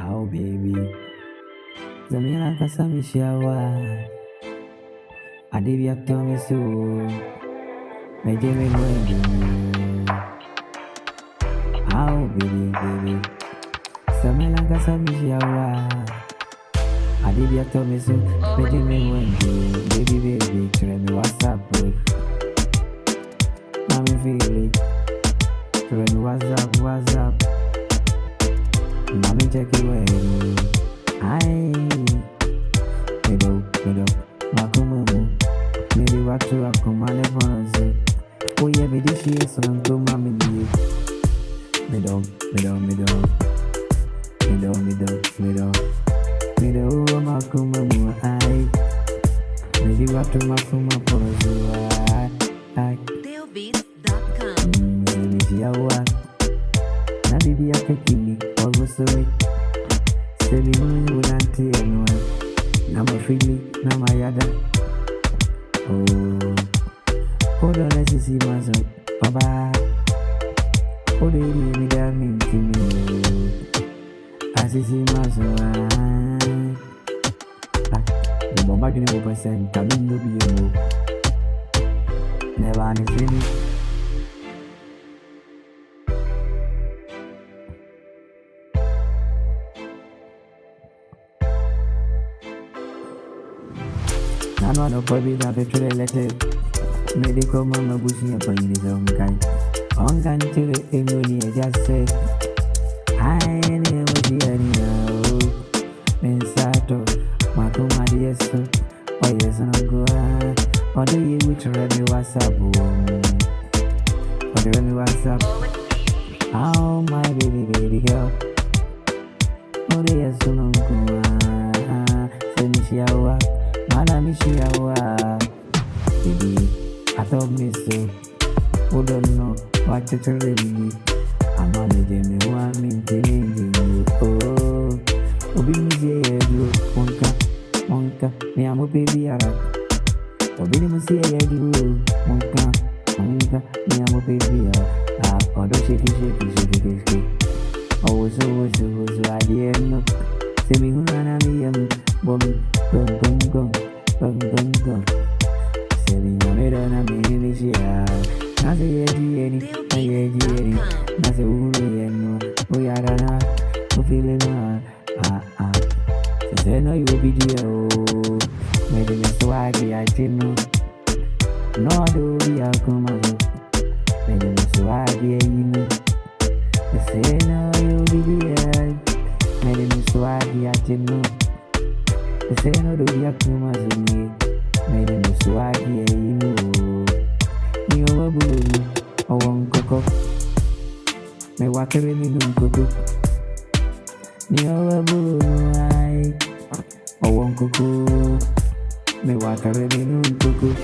Oh baby, Zamira kasami shawa. Adibia tomi so. Mejeme mwendu. Oh baby. Zamira kasami shawa. Adibia tomi so. Mejeme mwendu. Baby, tell me what's up, boy. Mami feel it. Tell me what's up. Mami check it away. Aye, me do, makumamu. Maybe what to have come on the phone. Oh yeah, me this year so I'm going mami me. Me do, makumamu. Aye, maybe what to makumamu. Aye, Dealbeats.com. me see how na bibi yake kimi wagusoi. Sebi mwenye unanti enwa na mafili na mayada. Odo na sisi maso baba. Odo ili mida mintimi. Asisi maso Mbomba kini mupesen kabindu biyemo. Never ni finish. Nano no baby da petrol lete. Medical mama bushing up in his own kind. On can to the immunity just say. I never see any now. Mensato, Makuma dieso. Oh yes, no go. Or do you which read me WhatsApp? Or do me WhatsApp? Oh my baby girl. Oh yes, no go. Send me shower. Mala mishiawa, baby. I thought me so. Who don't know what to tell me? I'm on the day me want me changing you. Oh, Obi mi je you. Monka, me amo baby ara. Obi mi se you. Monka, me amo baby ara. Ah, odo shake. Oh, so I didn't know. Say me who run me bum. Selling your head on a mini share. Nasa yedi, Nasa uni and we are not feeling so say no you be dear. Made me swaggy, I didn't know. No, do be a come. Made me swaggy, you know. Say no you be dear. Made me swaggy, I didn't know. Say no do be a come as me. Made me swaggy, you know. You a boo, I want cocoa. Me water in the cocoa. You a boo, I want cocoa. Me water in the cocoa.